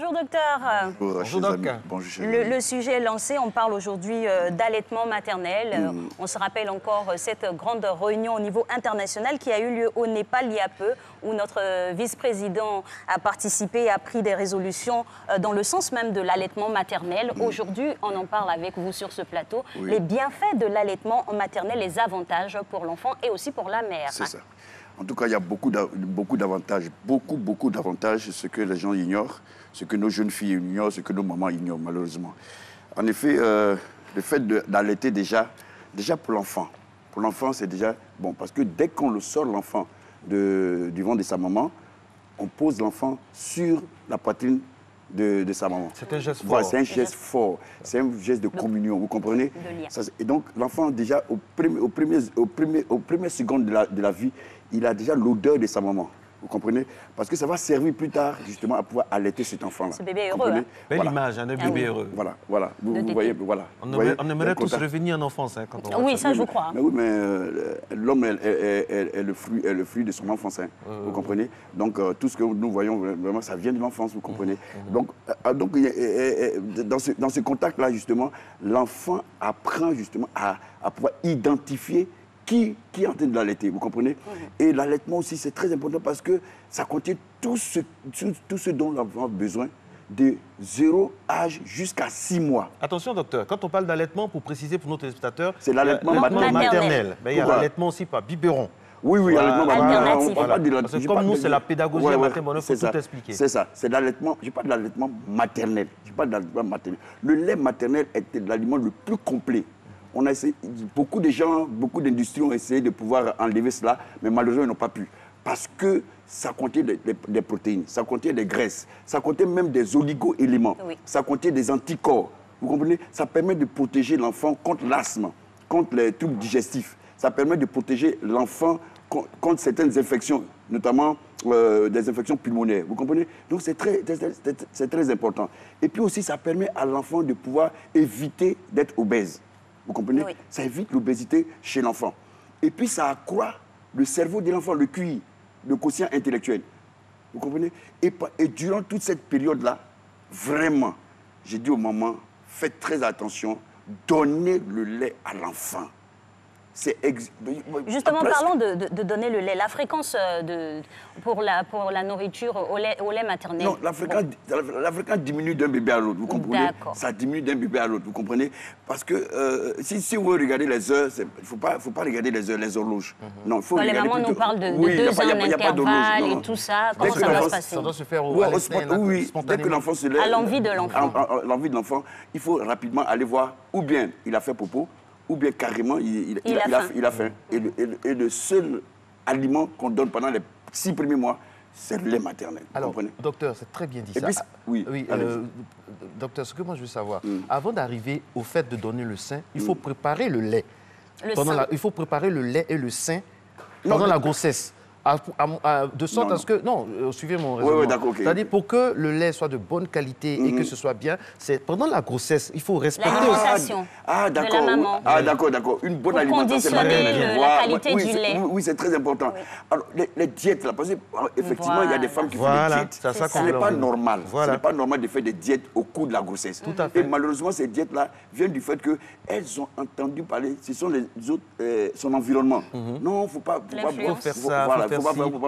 Bonjour docteur. Bonjour doc. Bonjour, Le sujet est lancé, on parle aujourd'hui d'allaitement maternel. On se rappelle encore cette grande réunion au niveau international qui a eu lieu au Népal il y a peu, où notre vice-président a participé et a pris des résolutions dans le sens même de l'allaitement maternel. Aujourd'hui, on en parle avec vous sur ce plateau. Oui. Les bienfaits de l'allaitement maternel, les avantages pour l'enfant et aussi pour la mère. C'est ça. En tout cas, il y a beaucoup d'avantages, beaucoup d'avantages, ce que les gens ignorent, ce que nos jeunes filles ignorent, ce que nos mamans ignorent, malheureusement. En effet, le fait d'allaiter déjà pour l'enfant, c'est déjà bon, parce que dès qu'on le sort, l'enfant du ventre de sa maman, on pose l'enfant sur la poitrine de sa maman. C'est un geste fort. Voilà, c'est un geste fort, c'est un geste de communion, vous comprenez? Ça, et donc, l'enfant, déjà, aux premières secondes de la vie, il a déjà l'odeur de sa maman. Vous comprenez? Parce que ça va servir plus tard, justement, à pouvoir allaiter cet enfant-là. Ce bébé heureux. Hein? Belle image, un bébé heureux. Voilà. Vous voyez, voilà. On aimerait tous revenir en enfance hein, quand on Oui, ça, je vous crois. Mais oui, mais l'homme est le fruit de son enfance, hein, vous comprenez? Donc, tout ce que nous voyons, vraiment, ça vient de l'enfance, vous comprenez? Donc, dans ce contact-là, justement, l'enfant apprend justement à pouvoir identifier qui est en train de l'allaiter, vous comprenez? Et l'allaitement aussi, c'est très important parce que ça contient tout ce dont l'enfant a besoin de 0 âge jusqu'à 6 mois. Attention, docteur, quand on parle d'allaitement, pour préciser pour nos téléspectateurs, c'est l'allaitement maternel. Mais il y a l'allaitement aussi par biberon. Oui, allaitement maternel. Parce que comme nous, c'est la pédagogie maternelle, il faut tout expliquer. C'est ça, c'est l'allaitement, je parle de l'allaitement maternel. Le lait maternel est l'aliment le plus complet. On a essayé, beaucoup de gens, beaucoup d'industries ont essayé de pouvoir enlever cela, mais malheureusement, ils n'ont pas pu. Parce que ça contient des protéines, ça contient des graisses, ça contient même des oligo-éléments, ça contient des anticorps. Vous comprenez? Ça permet de protéger l'enfant contre l'asthme, contre les troubles digestifs. Ça permet de protéger l'enfant contre certaines infections, notamment des infections pulmonaires. Vous comprenez? Donc, c'est très important. Et puis aussi, ça permet à l'enfant de pouvoir éviter d'être obèse. Vous comprenez? Ça évite l'obésité chez l'enfant. Et puis, ça accroît le cerveau de l'enfant, le QI, le quotient intellectuel. Vous comprenez? Et durant toute cette période-là, vraiment, j'ai dit aux mamans, faites très attention, donnez le lait à l'enfant. Justement, parlons de donner le lait. La fréquence pour la nourriture au lait maternel. Non, la fréquence diminue d'un bébé à l'autre, vous comprenez? Ça diminue d'un bébé à l'autre, vous comprenez? Parce que si vous regardez les heures, il ne faut pas regarder les horloges. Non, faut les mamans nous parlent de 2 ans d'intervalle et tout ça. Comment ça va se passer? Ça doit se faire oui, dès que l'enfant se lève. À l'envie de l'enfant. À l'envie de l'enfant, il faut rapidement aller voir ou bien il a fait popo, ou bien carrément, il a faim. Et le seul aliment qu'on donne pendant les 6 premiers mois, c'est le lait maternel. Alors, docteur, c'est très bien dit ça. Puis, docteur, ce que moi je veux savoir, avant d'arriver au fait de donner le sein, il faut préparer le lait. Il faut préparer le lait et le sein pendant la grossesse. De sorte à ce que... Non, suivez mon raisonnement. D'accord, okay. C'est-à-dire, pour que le lait soit de bonne qualité et que ce soit bien, c'est pendant la grossesse, il faut respecter... L'alimentation de la maman. D'accord. Une bonne alimentation. Pour conditionner la qualité du lait. Oui, c'est très important. Alors, les diètes, là, parce qu'effectivement, il y a des femmes qui font des diètes. Ce n'est pas normal. Ce n'est pas normal de faire des diètes au cours de la grossesse. Tout à fait. Et malheureusement, ces diètes-là viennent du fait qu'elles ont entendu parler, ce sont les autres, son environnement. Non, il ne faut pas faire ça.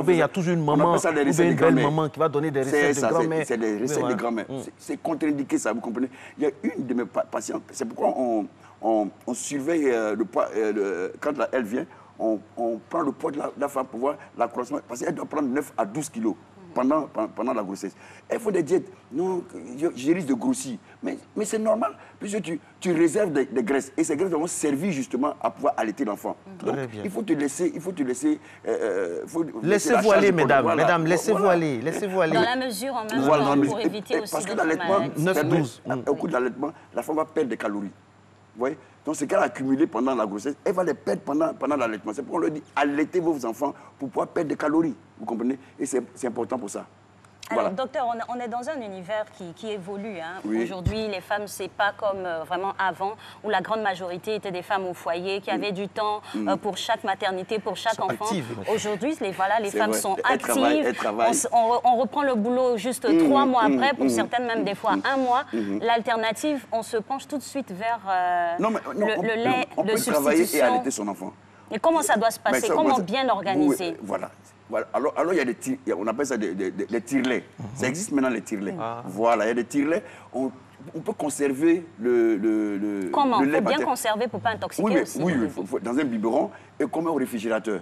Il y a toujours une maman, ou une belle maman qui va donner des recettes de grand-mère. C'est des recettes de grand-mère. C'est contre-indiqué, ça, vous comprenez? Il y a une de mes patientes, c'est pourquoi on surveille le poids, quand elle vient, on prend le poids de la femme pour voir l'accroissement, parce qu'elle doit prendre 9 à 12 kilos. Pendant la grossesse. Il faut des diètes. Non, je risque de grossir. Mais c'est normal, puisque tu réserves des graisses. Et ces graisses vont servir justement à pouvoir allaiter l'enfant. Donc, il faut te laisser... Laissez-vous aller, mesdames. Mesdames, laissez-vous aller. Laissez-vous aller. Dans la mesure, en même temps, pour éviter aussi parce que l'allaitement, au cours de l'allaitement, la femme va perdre des calories. Vous voyez? Donc, ce qu'elle a accumulé pendant la grossesse, elle va les perdre pendant l'allaitement. C'est pourquoi on leur dit, allaitez vos enfants pour pouvoir perdre des calories. Vous comprenez? Et c'est important pour ça. Alors, docteur, on est dans un univers qui évolue. Hein. Oui. Aujourd'hui, les femmes, c'est pas comme vraiment avant, où la grande majorité étaient des femmes au foyer, qui avaient du temps pour chaque maternité, pour chaque enfant. Aujourd'hui, les femmes sont actives. On reprend le boulot juste 3 mois après, pour certaines même des fois 1 mois. L'alternative, on se penche tout de suite vers le lait on de peut substitution. Travailler et allaiter son enfant. Et comment ça doit se passer? Comment bien l'organiser? Voilà. Alors, il y a des on appelle ça des tire-laits. Ça existe maintenant, les tire-laits. Voilà, il y a des tire-laits. On peut conserver le Comment? Il faut bien conserver pour ne pas intoxiquer aussi. Oui, dans un biberon et qu'on met au réfrigérateur.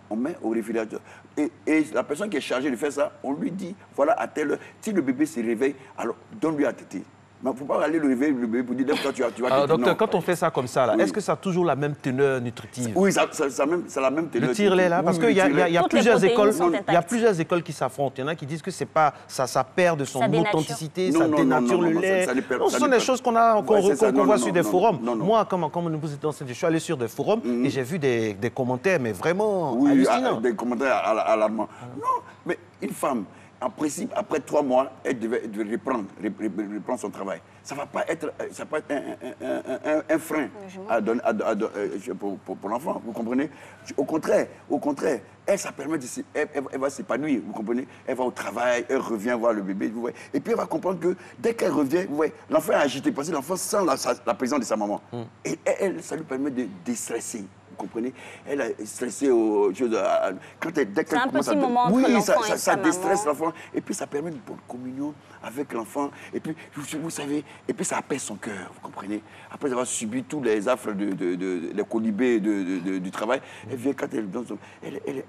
On met au réfrigérateur. Et la personne qui est chargée de faire ça, on lui dit, voilà, à telle heure, si le bébé se réveille, alors donne-lui à téter. Mais il ne faut pas aller le réveiller, le bébé, pour dire, toi, tu vas alors, docteur, quand on fait ça comme ça, est-ce que ça a toujours la même teneur nutritive? Oui, ça a la même teneur. Le tire-lait, là, parce qu'il y a plusieurs écoles. Il y a plusieurs écoles qui s'affrontent. Il y en a qui disent que c'est pas ça perd de son authenticité, ça dénature le lait. Ce sont des choses qu'on voit sur des forums. Moi, comme nous vous êtes enseignés, je suis allé sur des forums et j'ai vu des commentaires, mais vraiment hallucinants. Des commentaires alarmants. Non, mais une femme, en principe, après 3 mois, elle devait reprendre son travail. Ça ne va pas être un frein à donner, pour l'enfant, vous comprenez? Au contraire, elle, ça permet elle va s'épanouir, vous comprenez? Elle va au travail, elle revient voir le bébé, vous voyez? Et puis elle va comprendre que dès qu'elle revient, vous voyez, l'enfant est agité parce que l'enfant sent la présence de sa maman. Et elle, ça lui permet de déstresser. Vous comprenez? Elle est stressée aux choses. Dès qu'elle commence à... Oui, ça déstresse l'enfant. Et puis ça permet une bonne communion avec l'enfant. Et puis, vous savez, et puis ça apaise son cœur, vous comprenez? Après avoir subi tous les affres, les colibés du travail, elle vient quand elle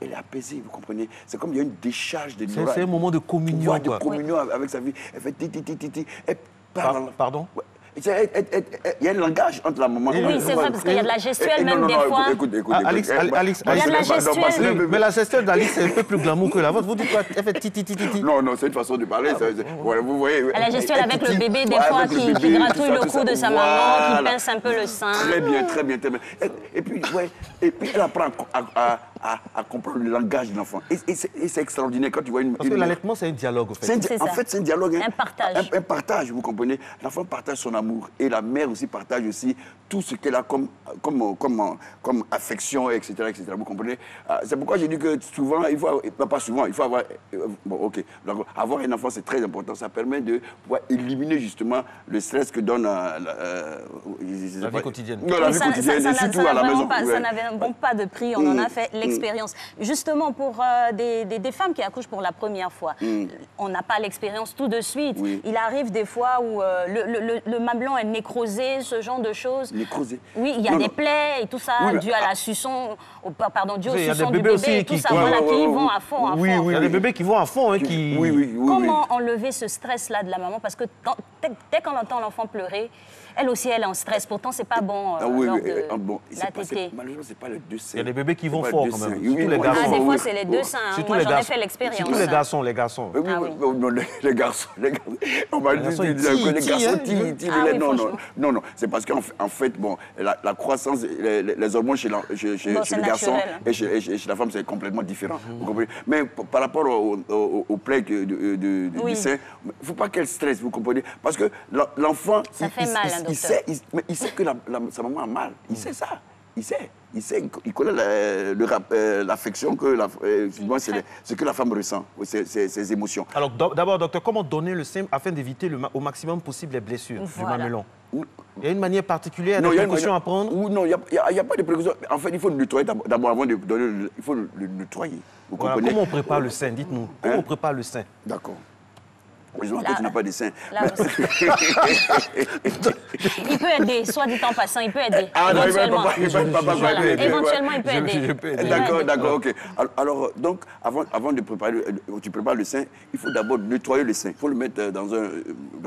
est apaisée, vous comprenez? C'est comme il y a une décharge de c'est un moment de communion. De communion avec sa vie. Elle fait ti. Elle parle. Pardon? Il y a un langage entre la maman. Oui, c'est vrai, parce qu'il y a de la gestuelle même des fois. Écoute. Alix, il y a de la gestuelle. Mais la gestuelle d'Alix, c'est un peu plus glamour que la vôtre. Vous dites quoi? Elle fait ti. Non, c'est une façon de parler. Vous voyez. Elle a la gestuelle avec le bébé, des fois, qui gratouille le cou de sa maman, qui pince un peu le sein. Très bien. Et puis elle apprend à comprendre le langage de l'enfant. Et c'est extraordinaire quand tu vois une... Parce que l'allaitement, c'est un dialogue, en fait. En fait, c'est un dialogue. Un partage. Un partage, vous comprenez? L'enfant partage son amour. Et la mère aussi partage aussi tout ce qu'elle a comme affection, etc. Vous comprenez? C'est pourquoi j'ai dit que souvent, pas souvent, il faut avoir... Bon, ok. Donc, avoir un enfant, c'est très important. Ça permet de pouvoir éliminer justement le stress que donne la vie quotidienne. Non, la vie quotidienne, surtout à la maison. Ça n'avait bon pas de prix, on en a fait l'expérience. Justement, pour des femmes qui accouchent pour la première fois, on n'a pas l'expérience tout de suite. Il arrive des fois où le mamelon est nécrosé, ce genre de choses. Nécrosé? Oui, il y a des plaies et tout ça, dû à la suçon, dû au suçon du bébé et tout ça, qui vont à fond. Oui, il y a des bébés qui vont à fond. Comment enlever ce stress-là de la maman? Parce que dès qu'on entend l'enfant pleurer, elle aussi, elle est en stress. Pourtant, c'est pas bon lors de la tétée. Malheureusement, c'est pas les deux seins. Il y a des bébés qui vont fort quand même. Surtout les garçons. Des fois, c'est les deux seins. Moi, j'en ai fait l'expérience. Surtout les garçons. Les garçons. On m'a dit que les garçons non. C'est parce qu'en fait, la croissance, les hormones chez le garçon et chez la femme, c'est complètement différent. Vous comprenez? Mais par rapport au plaies du sein, il ne faut pas qu'elle stresse, vous comprenez? Parce que l'enfant... Ça fait mal, il sait que sa maman a mal. Il sait ça. Il connaît l'affection que ce que la femme ressent, ses émotions. Alors d'abord, docteur, comment donner le sein afin d'éviter au maximum possible les blessures du mamelon? Il y a une manière particulière, des précautions à prendre? Non, il n'y a pas de précautions. En fait, il faut le nettoyer d'abord avant de donner. Il faut le nettoyer. Vous comprenez? Comment on prépare le sein? Dites-nous. Comment on prépare le sein? D'accord. Heureusement que tu n'as pas de sein. Il peut aider, soit dit en passant, il peut aider. Éventuellement, il peut aider. D'accord, ok. Alors, donc, avant de préparer, tu prépares le sein, il faut d'abord nettoyer le sein. Il faut le mettre dans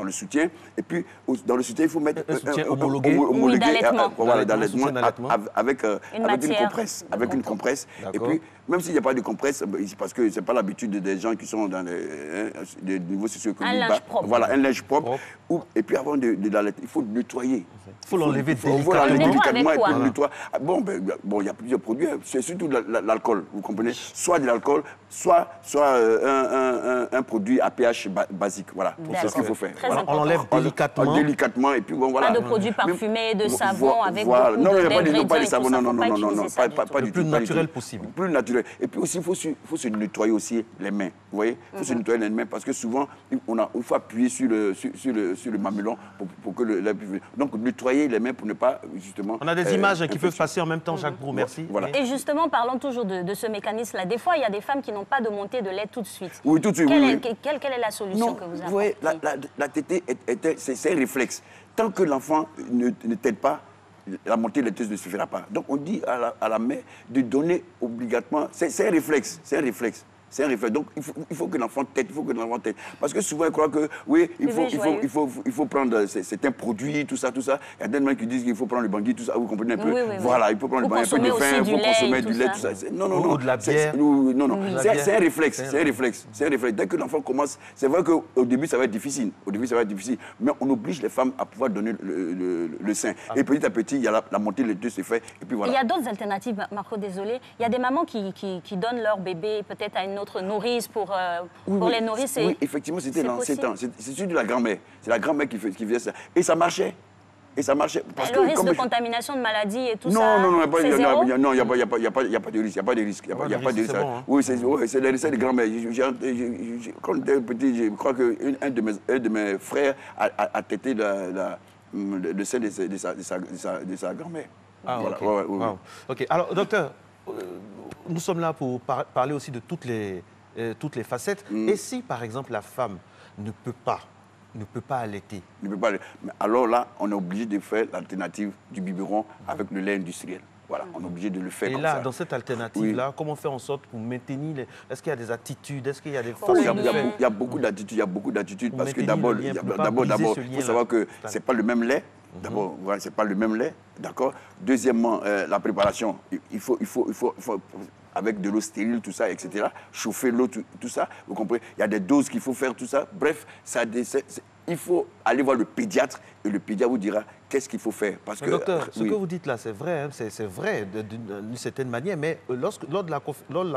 le soutien. Et puis, dans le soutien, il faut mettre un soutien homologué. D'allaitement avec une compresse. Avec une compresse. Et puis, même s'il n'y a pas de compresse, parce que ce n'est pas l'habitude des gens qui sont dans des niveaux sociaux. Un linge propre. Voilà, un linge propre. Et puis avant de l'allaiter, il faut nettoyer. Il faut l'enlever délicatement. Il y a plusieurs produits. C'est surtout l'alcool, vous comprenez? Soit de l'alcool, un produit à pH basique. Voilà, c'est ce qu'il faut faire. Voilà. On l'enlève délicatement. Délicatement, et puis bon, voilà. Pas de produits parfumés, de savon avec voilà. beaucoup Non, pas de savon, non, pas le plus naturel possible. Le plus naturel. Et puis aussi, il faut se nettoyer aussi les mains. Vous voyez, il faut se nettoyer les mains parce que souvent, il faut appuyer sur le mamelon pour que le lait puisse... Donc, nettoyer les mains pour ne pas, justement... On a des images qui peuvent passer en même temps, Jacques Brou, merci. Voilà. Et justement, parlons toujours de ce mécanisme-là. Des fois, il y a des femmes qui n'ont pas de montée de lait tout de suite. Oui, tout de suite, Quelle est la solution que vous apportez? Vous voyez, la tétée, c'est un réflexe. Tant que l'enfant ne t'aide pas, la montée laiteuse ne suffira pas. Donc, on dit à la mère de donner obligatoirement... C'est un réflexe, c'est un réflexe. C'est un réflexe. Donc, il faut que l'enfant tête, Parce que souvent, ils croient que, oui, il faut prendre certains produits, tout ça. Il y a des gens qui disent qu'il faut prendre le bangui, tout ça. Vous comprenez un peu? Voilà, il faut prendre le bangui, un peu de vin, il faut consommer du lait, tout ça. Non. Ou de la bière. Non. C'est un réflexe. Dès que l'enfant commence, c'est vrai qu'au début, ça va être difficile. Mais on oblige les femmes à pouvoir donner le sein. Et petit à petit, il y a la montée laiteuse se fait. Et puis voilà. Il y a d'autres alternatives, Marco, désolé. Il y a des mamans qui donnent leur bébé peut-être à une autre nourrice pour les nourrices. Oui, effectivement, c'était l'ancien. C'est celui de la grand-mère. C'est la grand-mère qui faisait ça. Et ça marchait. Parce le risque de contamination de maladies et tout ça, non, il n'y a pas de risque. Oui, c'est les recettes de grand-mère. Quand j'étais petit, je crois qu'un de mes frères a tété le sein de sa grand-mère. Ah, voilà. Ok. Alors, docteur, nous sommes là pour parler aussi de toutes les facettes. Et si, par exemple, la femme ne peut pas allaiter? Mais alors là, on est obligé de faire l'alternative du biberon avec le lait industriel. Voilà, on est obligé de le faire comme ça. Et là, dans cette alternative-là, comment faire en sorte pour maintenir... Est-ce qu'il y a des attitudes? Est-ce qu'il y a des façons de faire? Il y a beaucoup d'attitudes. Parce que d'abord, il faut savoir que ce n'est pas le même lait. D'abord, voilà, c'est pas le même lait, d'accord. Deuxièmement, la préparation, il faut avec de l'eau stérile, tout ça, etc. Chauffer l'eau, tout ça, vous comprenez. Il y a des doses qu'il faut faire, tout ça. Bref, il faut aller voir le pédiatre et le pédiatre vous dira qu'est-ce qu'il faut faire. Parce que, docteur, ce que vous dites là, c'est vrai, hein, c'est vrai d'une certaine manière, mais lors de la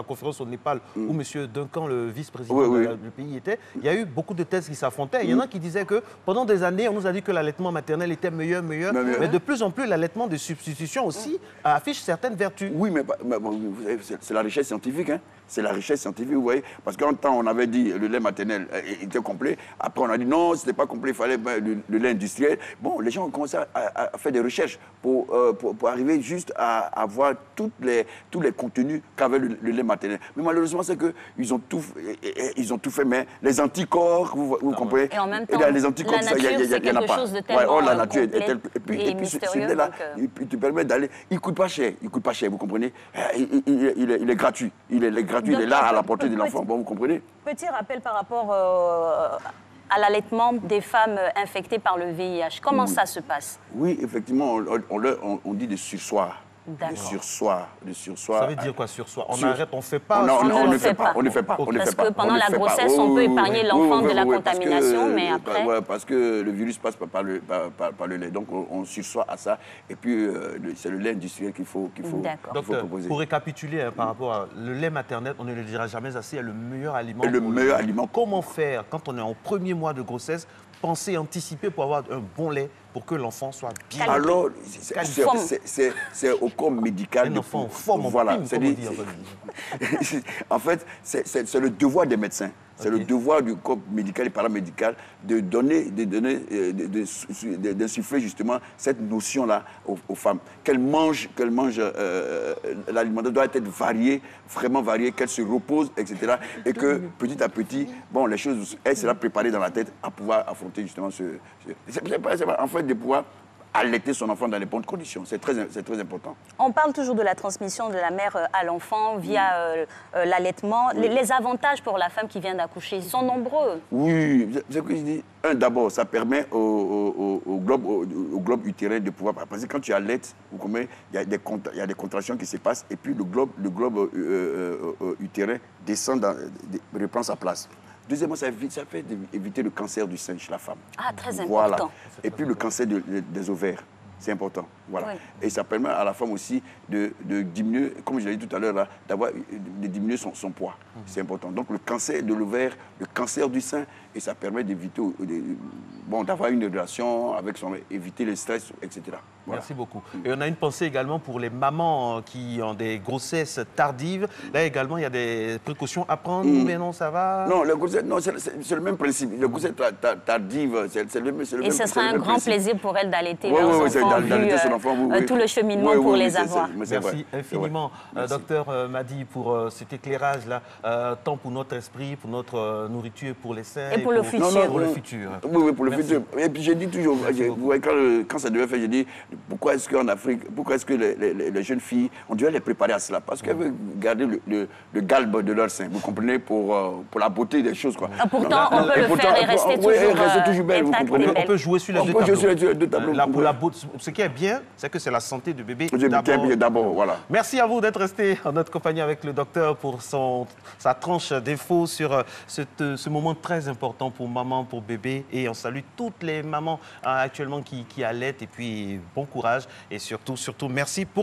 conférence au Népal, où M. Duncan, le vice-président du pays, était, il y a eu beaucoup de thèses qui s'affrontaient. Il y en a qui disaient que pendant des années, on nous a dit que l'allaitement maternel était meilleur, mais de plus en plus, l'allaitement de substitution aussi affiche certaines vertus. Oui, mais vous savez, c'est la richesse scientifique, hein. C'est la richesse scientifique, vous voyez. Parce qu'en temps, on avait dit le lait maternel était complet. Après, on a dit non, ce n'était pas complet, il fallait le lait industriel. Bon, les gens ont commencé à faire des recherches pour arriver juste à avoir tous les contenus qu'avait le lait maternel. Mais malheureusement, c'est qu'ils ont tout fait, mais les anticorps, vous comprenez. Et en même temps, les anticorps, la nature, c'est quelque chose de tellement la nature est et mystérieux. Celui-là, il te permet d'aller... Il ne coûte pas cher, vous comprenez. Il est gratuit. Il est gratuit. Il est là à la portée de l'enfant, bon, vous comprenez? Petit rappel par rapport à l'allaitement des femmes infectées par le VIH. Comment ça se passe? Oui, effectivement, on dit de sursoir. De sursoir. Ça veut dire quoi, sursoir? On arrête, on ne fait pas? On ne fait pas. Parce que pendant la grossesse, on peut épargner l'enfant de la contamination, mais après... Oui, parce que le virus passe par le lait. Donc, on sursoit à ça. Et puis, c'est le lait industriel qu'il faut proposer. Pour récapituler par rapport à le lait maternel, on ne le dira jamais assez, est le meilleur aliment. Le meilleur aliment. Comment faire quand on est en premier mois de grossesse? Penser, anticiper pour avoir un bon lait pour que l'enfant soit bien. Alors, c'est au corps médical. Un enfant en forme, voilà, en fait, c'est le devoir des médecins. C'est le devoir du corps médical et paramédical d'insuffler justement cette notion-là aux femmes. Qu'elles mangent l'aliment doit être varié, vraiment varié, qu'elles se reposent, etc. Et que petit à petit, bon, les choses, elles seront préparées dans la tête à pouvoir affronter justement en fait, de pouvoir allaiter son enfant dans les bonnes conditions. C'est très important. On parle toujours de la transmission de la mère à l'enfant via l'allaitement. Les avantages pour la femme qui vient d'accoucher sont nombreux. Oui, c'est ce que je dis. D'abord, ça permet au globe utérin de pouvoir... Parce que quand tu allaites, vous comprenez, il y a des contractions qui se passent et puis le globe utérin descend, reprend sa place. Deuxièmement, ça fait éviter le cancer du sein chez la femme. Ah, très important. Voilà. Et puis le cancer des ovaires, c'est important. Voilà. Oui. Et ça permet à la femme aussi de diminuer, comme je l'ai dit tout à l'heure, de diminuer son poids. C'est important. Donc le cancer de l'ovaire, le cancer du sein, et ça permet d'éviter, d'avoir une relation avec éviter le stress, etc. Voilà. Merci beaucoup. Et on a une pensée également pour les mamans qui ont des grossesses tardives. Là également, il y a des précautions à prendre, mais non, ça va? Non, c'est le même principe. Le grossesse tardive, c'est le même principe. Et ce sera un grand plaisir pour elle d'allaiter Oui, leurs oui, enfants, d'allaiter son enfant, tout le cheminement pour les avoir. Merci infiniment, docteur Madi, pour cet éclairage-là, tant pour notre esprit, pour notre nourriture, pour les seins et pour le futur. Pour le futur. Oui, pour le futur. Et puis je dis toujours, quand ça devait faire, je dis, pourquoi est-ce qu'en Afrique, pourquoi est-ce que les jeunes filles, on devait les préparer à cela? Parce qu'elles veulent garder le galbe de leur sein, vous comprenez, pour la beauté des choses, quoi. Pourtant, on peut le faire et rester toujours belle, vous comprenez. On peut jouer sur les deux tableaux. On peut jouer sur les deux tableaux. Ce qui est bien, c'est que c'est la santé du bébé d'abord. Voilà. Merci à vous d'être resté en notre compagnie avec le docteur pour sa tranche d'infos sur ce moment très important pour maman, pour bébé. Et on salue toutes les mamans actuellement qui allaitent. Et puis, bon courage. Et surtout, merci pour